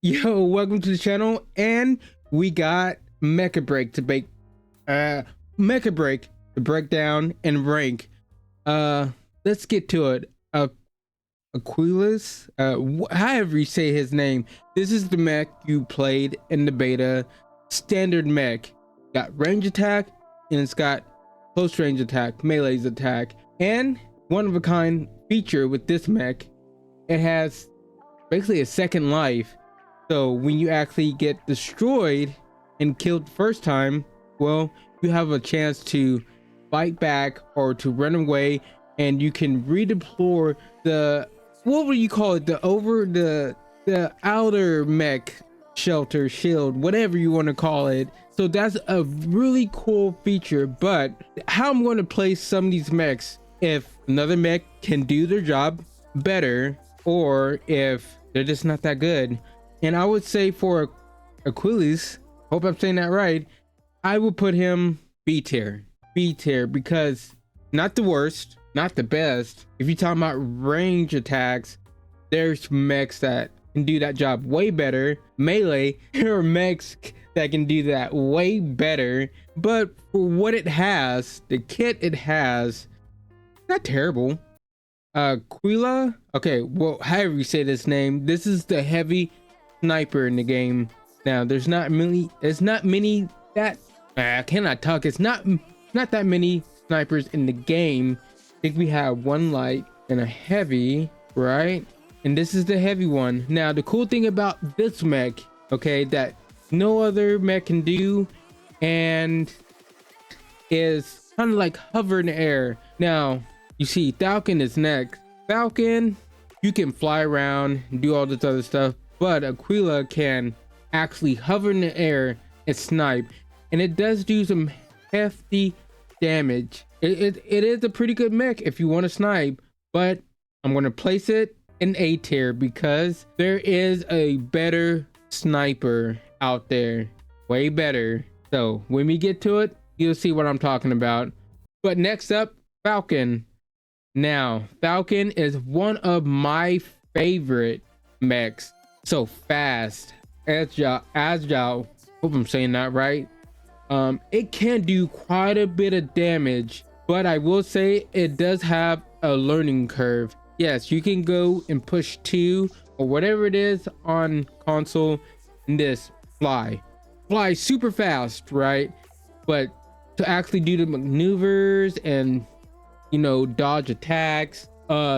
Yo, welcome to the channel, and we got Mecha Break to break down and rank. Let's get to it. Aquilas, however you say his name. This is the mech you played in the beta. Standard mech. Got range attack, and it's got close range attack, melee's attack, and one of a kind feature with this mech. It has basically a second life. So when you actually get destroyed and killed the first time, well, you have a chance to fight back or to run away, and you can redeploy the, what would you call it, the outer mech shelter, shield, whatever you want to call it. So that's a really cool feature. But how I'm going to place some of these mechs, if another mech can do their job better, or if they're just not that good. And I would say for Achilles, hope I'm saying that right, I would put him B tier, because not the worst, not the best. If you're talking about range attacks, there's mechs that can do that job way better. Melee, there are mechs that can do that way better. But for what it has, the kit it has, not terrible. Quila, okay, well, however you say this name, this is the heavy sniper in the game. Now there's not many that I cannot talk. It's not that many snipers in the game. I think we have one light and a heavy, right? And this is the heavy one. Now the cool thing about this mech, okay, that no other mech can do, and is kind of like hover in the air. Now you see Falcon is next. Falcon, you can fly around and do all this other stuff, but Aquila can actually hover in the air and snipe, and it does do some hefty damage. It is a pretty good mech if you want to snipe, but I'm going to place it in A tier because there is a better sniper out there, way better. So when we get to it, you'll see what I'm talking about. But next up, Falcon. Now Falcon is one of my favorite mechs. So fast, agile, hope I'm saying that right. It can do quite a bit of damage, but I will say it does have a learning curve. Yes, you can go and push 2 or whatever it is on console and this fly super fast, right? But to actually do the maneuvers and, you know, dodge attacks,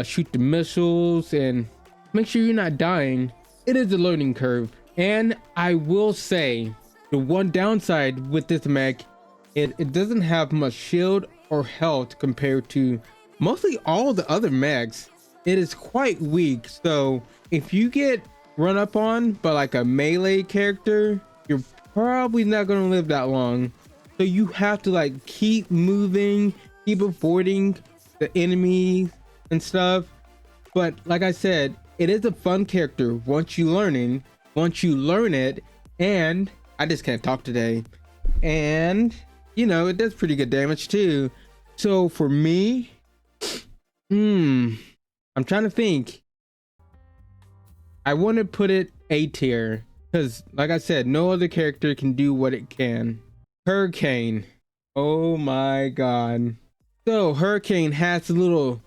shoot the missiles and make sure you're not dying, it is a learning curve. And I will say the one downside with this mech, it doesn't have much shield or health compared to mostly all the other mechs. It is quite weak. So if you get run up on by like a melee character, you're probably not going to live that long. So you have to like keep moving, keep avoiding the enemies and stuff. But like I said, it is a fun character once you learn it, and I just can't talk today. And you know, it does pretty good damage too. So for me, I'm trying to think. I want to put it A tier because like I said, no other character can do what it can. Hurricane, oh my god. So Hurricane has a little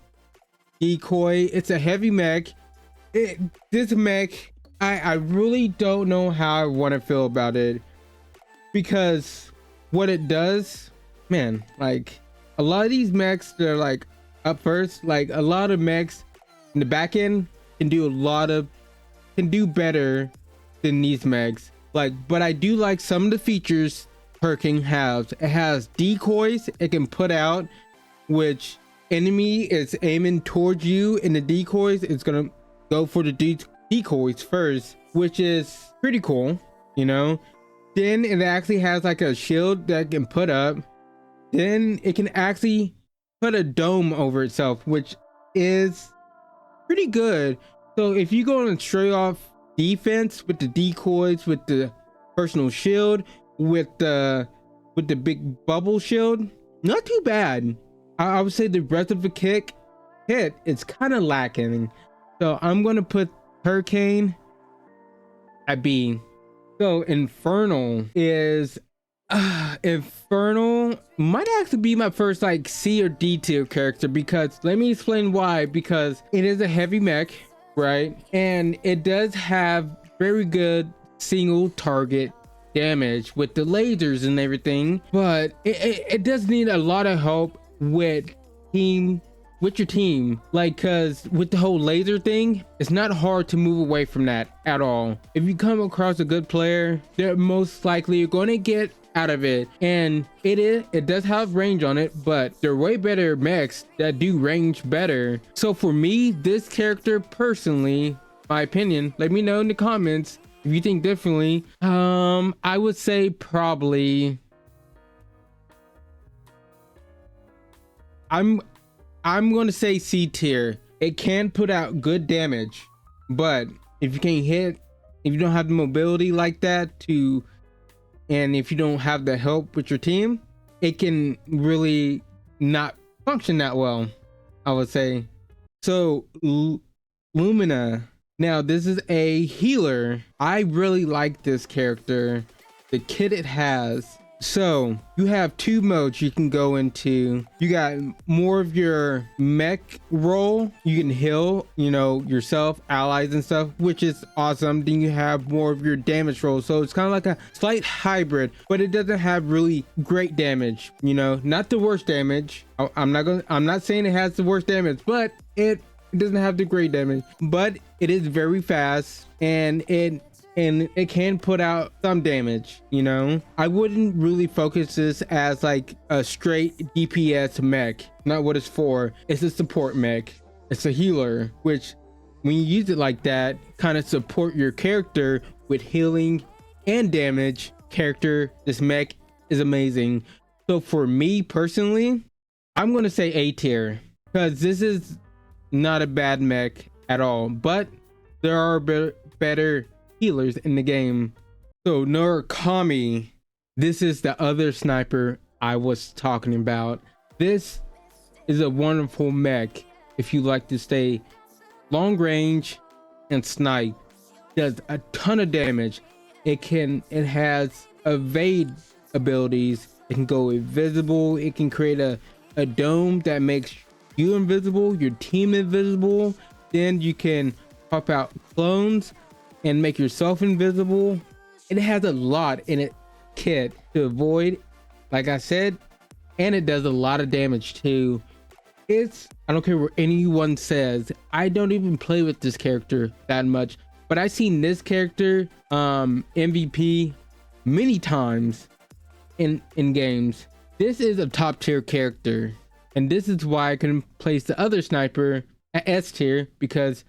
decoy. It's a heavy mech. This mech, I really don't know how I want to feel about it, because what it does, man, like a lot of these mechs, they're like up first, like a lot of mechs in the back end can do better than these mechs. Like, but I do like some of the features Hurricane has. It has decoys it can put out, which enemy is aiming towards you, and the decoys, it's gonna go for the decoys first, which is pretty cool, you know. Then it actually has like a shield that can put up. Then it can actually put a dome over itself, which is pretty good. So if you go on a straight off defense with the decoys, with the personal shield, with the big bubble shield, not too bad. I would say the rest of the kit it's kind of lacking. So I'm gonna put Hurricane at B. So Infernal is Infernal might actually be my first like C or D tier character, because let me explain why. Because it is a heavy mech, right? And it does have very good single target damage with the lasers and everything, but it does need a lot of help with your team, like, because with the whole laser thing, it's not hard to move away from that at all. If you come across a good player, they're most likely going to get out of it. And it does have range on it, but they're way better mechs that do range better. So for me, this character personally, my opinion, let me know in the comments if you think differently. I would say probably I'm going to say C tier. It can put out good damage, but if you can't hit, if you don't have the mobility like that to, and if you don't have the help with your team, it can really not function that well, I would say. So Lumina. Now this is a healer. I really like this character, the kit it has. So you have two modes you can go into. You got more of your mech role. You can heal, you know, yourself, allies and stuff, which is awesome. Then you have more of your damage role. So it's kind of like a slight hybrid, but it doesn't have really great damage, you know, not the worst damage. I'm not saying it has the worst damage, but it doesn't have the great damage, but it is very fast, and it can put out some damage, you know. I wouldn't really focus this as like a straight DPS mech. Not what it's for. It's a support mech. It's a healer, which when you use it like that, kind of support your character with healing and damage. This mech is amazing. So for me personally, I'm going to say A tier, because this is not a bad mech at all, but there are better healers in the game. So Norakami, this is the other sniper I was talking about. This is a wonderful mech if you like to stay long range and snipe. Does a ton of damage. It has evade abilities. It can go invisible. It can create a dome that makes you invisible, your team invisible. Then you can pop out clones and make yourself invisible. It has a lot in it kit to avoid, like I said, and it does a lot of damage too. I don't care what anyone says, I don't even play with this character that much, but I've seen this character MVP many times in games. This is a top tier character, and this is why I can place the other sniper at S tier, because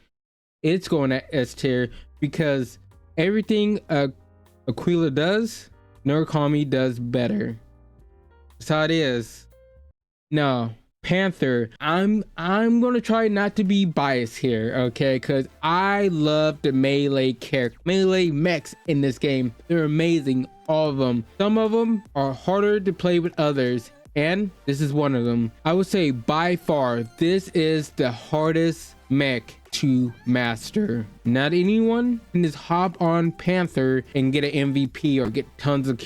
it's going at S tier, because everything Aquila does, Norakami does better. That's how it is. Now Panther, I'm gonna try not to be biased here, okay, because I love the melee mechs in this game. They're amazing, all of them. Some of them are harder to play with others, and this is one of them. I would say by far this is the hardest mech to master. Not anyone can just hop on Panther and get an MVP or get tons of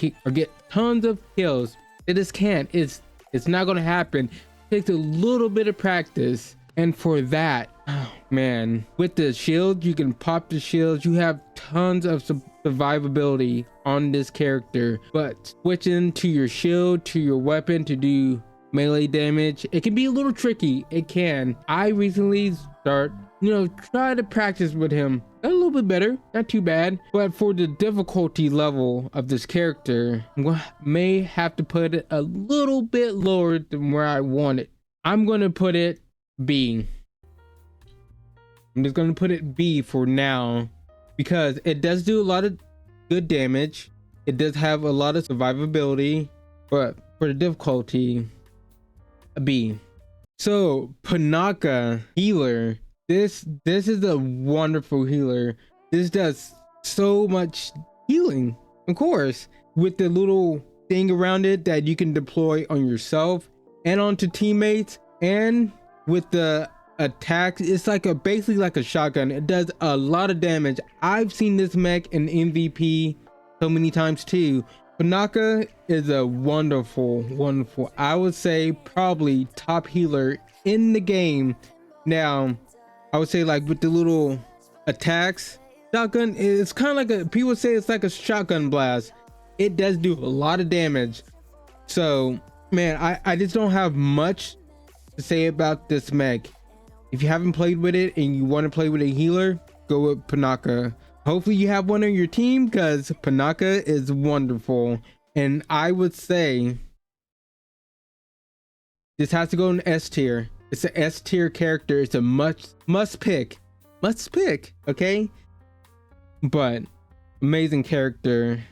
kills. It just can't. It's not gonna happen. It takes a little bit of practice, and for that, oh man, with the shield, you can pop the shields. You have tons of survivability on this character, but switching to your shield, to your weapon to do melee damage, it can be a little tricky. It can. I recently try to practice with him a little bit better, not too bad, but for the difficulty level of this character, I may have to put it a little bit lower than where I want it. I'm going to put it B. I'm just going to put it B for now, because it does do a lot of good damage. It does have a lot of survivability, but for the difficulty, a B. So Panaka healer, this is a wonderful healer. This does so much healing, of course, with the little thing around it that you can deploy on yourself and onto teammates, and with the attacks. It's like a basically like a shotgun. It does a lot of damage. I've seen this mech in MVP so many times too. Panaka is a wonderful, I would say probably top healer in the game. Now, I would say like with the little attacks, shotgun is kind of like a, people say it's like a shotgun blast. It does do a lot of damage. So man, I just don't have much to say about this mech. If you haven't played with it and you want to play with a healer, go with Panaka. Hopefully you have one on your team, because Panaka is wonderful. And I would say this has to go in S tier. It's an S tier character. It's a must pick, okay? But amazing character.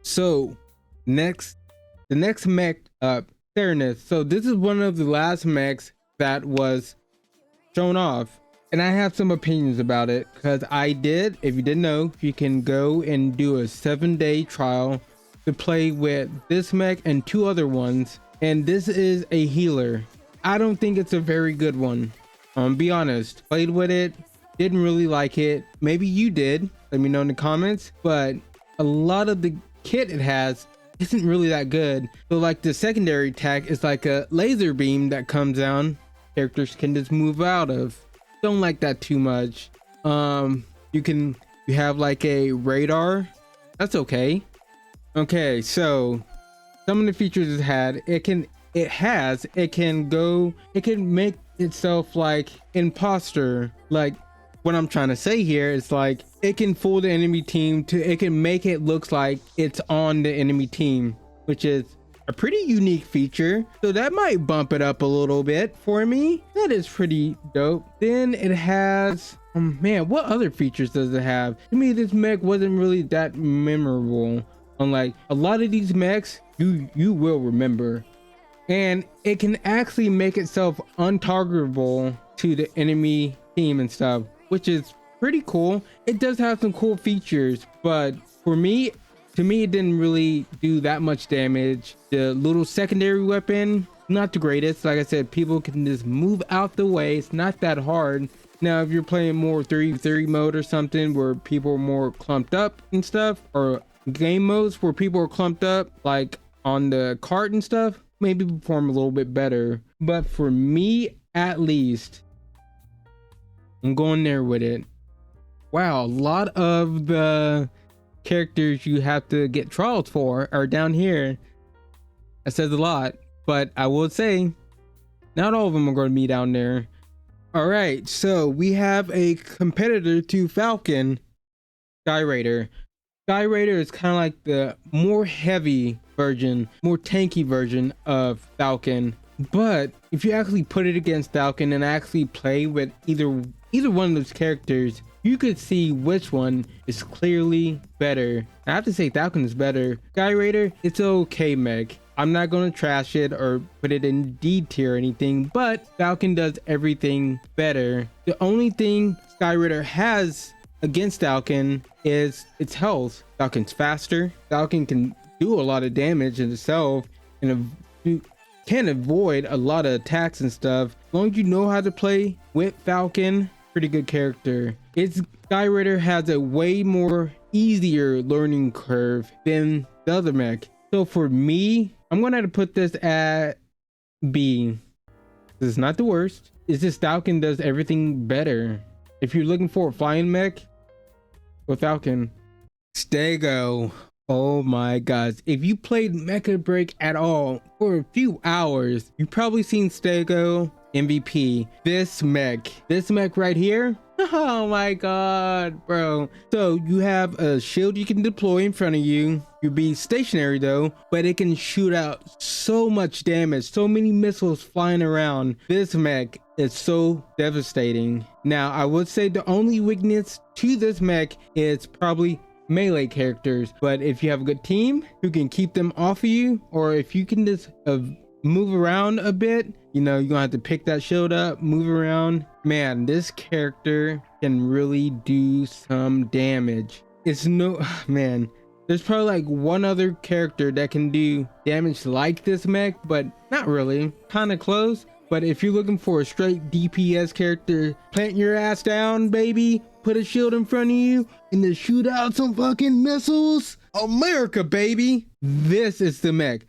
So the next mech up, Fairness. So this is one of the last mechs that was shown off, and I have some opinions about it, because I did, if you didn't know, you can go and do a 7-day trial to play with this mech and 2 other ones, and this is a healer. I don't think it's a very good one. Be honest, played with it, didn't really like it. Maybe you did, let me know in the comments, but a lot of the kit it has isn't really that good. So like the secondary attack is like a laser beam that comes down, characters can just move out of. Don't like that too much. You have like a radar, that's okay. Okay, so some of the features it can make itself like imposter. Like what I'm trying to say here is like it can fool the enemy team it can make it look like it's on the enemy team, which is a pretty unique feature. So that might bump it up a little bit for me. That is pretty dope. Then it has, oh man, what other features does it have? To me, this mech wasn't really that memorable. Unlike a lot of these mechs, you will remember. And it can actually make itself untargetable to the enemy team and stuff, which is pretty cool. It does have some cool features, but to me, it didn't really do that much damage. The little secondary weapon, not the greatest. Like I said, people can just move out the way. It's not that hard. Now, if you're playing more 3v3 mode or something where people are more clumped up and stuff, or game modes where people are clumped up, like on the cart and stuff, maybe perform a little bit better. But for me, at least, I'm going there with it. Wow, a lot of the characters you have to get trials for are down here. That says a lot, but I will say not all of them are going to be down there. All right, so we have a competitor to Falcon, Sky Raider. Sky Raider is kind of like the more heavy version, more tanky version of Falcon. But if you actually put it against Falcon and actually play with either one of those characters, you could see which one is clearly better. I have to say Falcon is better. Sky Raider, it's okay mech. I'm not going to trash it or put it in D tier or anything, but Falcon does everything better. The only thing Sky Raider has against Falcon is its health. Falcon's faster. Falcon can do a lot of damage in itself and can avoid a lot of attacks and stuff. As long as you know how to play with Falcon, pretty good character. Sky Raider has a way more easier learning curve than the other mech. So for me, I'm gonna have to put this at B. This is not the worst. It's just Falcon does everything better. If you're looking for a flying mech with Falcon, Stego. Oh my god. If you played Mecha Break at all for a few hours, you've probably seen Stego MVP. This mech right here. Oh my god, bro. So you have a shield you can deploy in front of you. You'll be stationary though, but it can shoot out so much damage, so many missiles flying around. This mech is so devastating. Now, I would say the only weakness to this mech is probably melee characters, but if you have a good team who can keep them off of you, or if you can just move around a bit, you know, you're gonna have to pick that shield up, move around. Man, this character can really do some damage. Man, there's probably like one other character that can do damage like this mech, but not really. Kind of close. But if you're looking for a straight DPS character, plant your ass down, baby, put a shield in front of you, and then shoot out some fucking missiles. America, baby. This is the mech.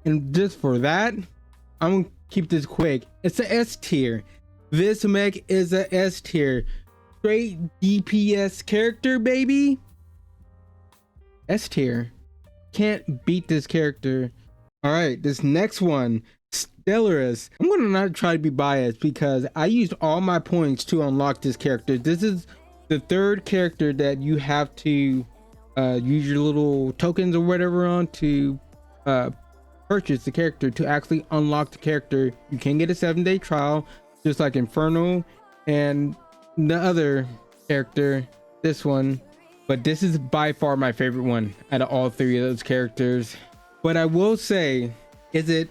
And just for that, I'm gonna keep this quick. It's a S tier. This mech is a S tier. Straight DPS character, baby. S tier. Can't beat this character. All right, this next one, Stellaris. I'm gonna not try to be biased because I used all my points to unlock this character. This is the third character that you have to use your little tokens or whatever on to purchase the character to actually unlock the character. You can get a 7-day trial, just like Inferno and the other character, this one. But this is by far my favorite one out of all three of those characters. But I will say, is it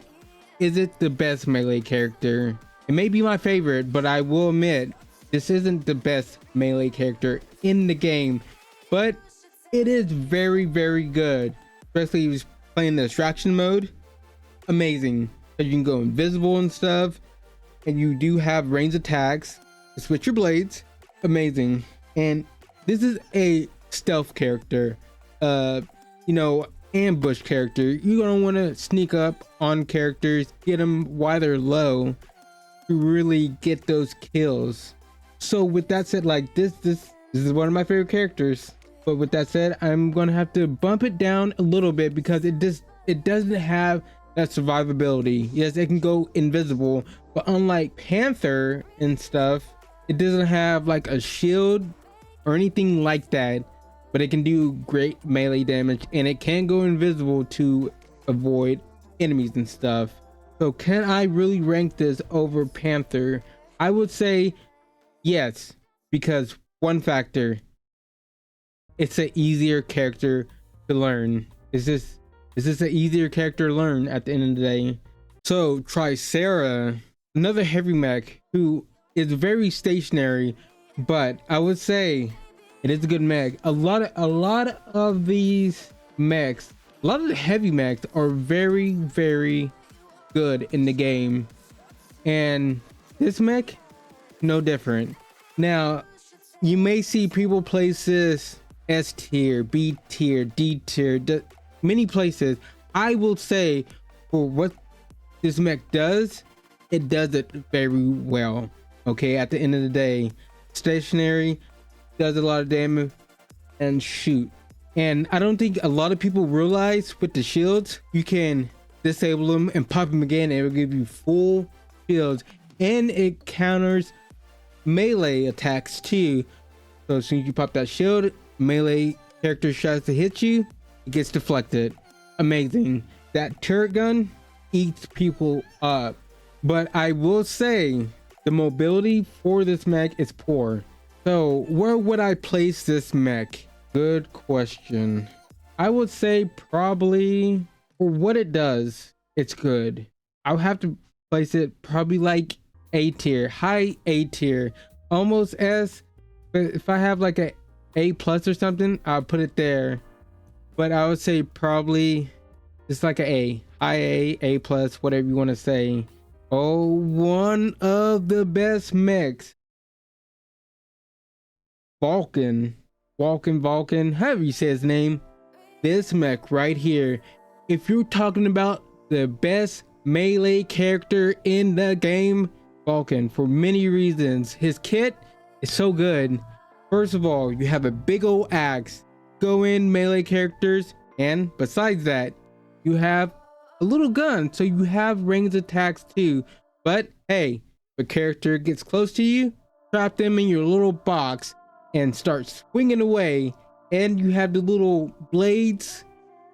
the best melee character? It may be my favorite, but I will admit this isn't the best melee character in the game, but it is very, very good, especially if you're playing the distraction mode. Amazing. You can go invisible and stuff, and you do have ranged attacks to switch your blades. Amazing. And this is a stealth character, ambush character. You're gonna want to sneak up on characters, get them while they're low to really get those kills. So with that said, like this is one of my favorite characters. But with that said, I'm gonna have to bump it down a little bit because it doesn't have that survivability. Yes, it can go invisible, but unlike Panther and stuff, it doesn't have like a shield or anything like that. But it can do great melee damage, and it can go invisible to avoid enemies and stuff. So can I really rank this over Panther? I would say yes, because one factor, it's an easier character to learn. Is this an easier character to learn at the end of the day? So Tricera, another heavy mech who is very stationary, but I would say it is a good mech. A lot of these mechs, a lot of the heavy mechs are very, very good in the game, and this mech no different. Now you may see people place this S tier, B tier, D tier, many places. I will say for what this mech does, it does it very well. Okay, at the end of the day, stationary, does a lot of damage and shoot. And I don't think a lot of people realize with the shields, you can disable them and pop them again, and it will give you full shields, and it counters melee attacks too. So as soon as you pop that shield, melee character tries to hit you, it gets deflected. Amazing. That turret gun eats people up. But I will say the mobility for this mech is poor. So where would I place this mech? Good question. I would say probably for what it does, it's good. I would have to place it probably like A tier, high A tier, almost S. But if I have like A plus or something, I'll put it there. But I would say probably it's like a high A plus, whatever you want to say. Oh, one of the best mechs. Vulcan, however you say his name. This mech right here. If you're talking about the best melee character in the game, Vulcan, for many reasons. His kit is so good. First of all, you have a big old axe, go in melee characters, and besides that, you have a little gun, so you have ranged attacks too. But hey, if a character gets close to you, trap them in your little box and start swinging away, and you have the little blades,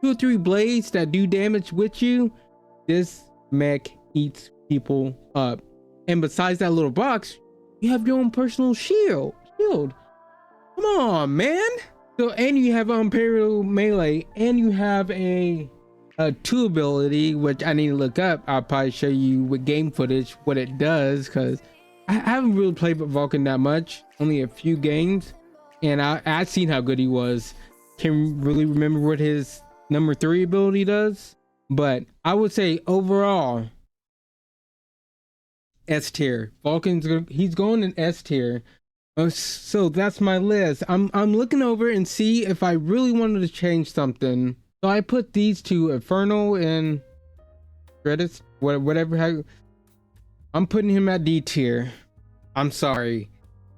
2 or 3 blades that do damage with you. This mech eats people up. And besides that little box, you have your own personal shield. Come on, man. So, and you have Imperial Melee, and you have a 2 ability, which I need to look up. I'll probably show you with game footage what it does, because I haven't really played with Vulcan that much, only a few games, and I've seen how good he was. Can't really remember what his number 3 ability does, but I would say overall S tier. He's going in S tier. So that's my list. I'm looking over and see if I really wanted to change something. So I put these two, Infernal and Credits, whatever. I'm putting him at D tier. I'm sorry,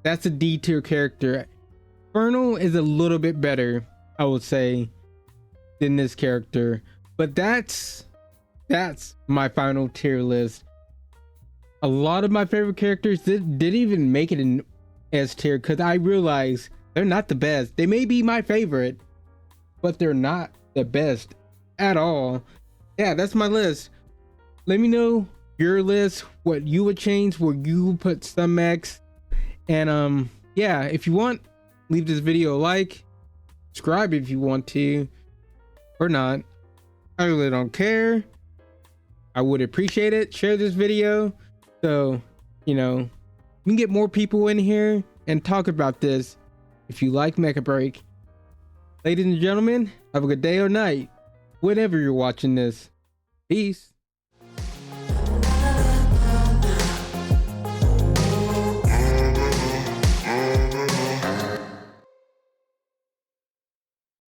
that's a D tier character. Infernal is a little bit better, I would say, than this character, but that's my final tier list. A lot of my favorite characters didn't even make it in S tier because I realize they're not the best. They may be my favorite, but they're not the best at all. Yeah, that's my list. Let me know your list, what you would change, where you put some mechs. And yeah, if you want, leave this video a like, subscribe if you want to, or not. I really don't care. I would appreciate it. Share this video so you know we can get more people in here and talk about this. If you like Mecha Break, ladies and gentlemen, have a good day or night whenever you're watching this. Peace.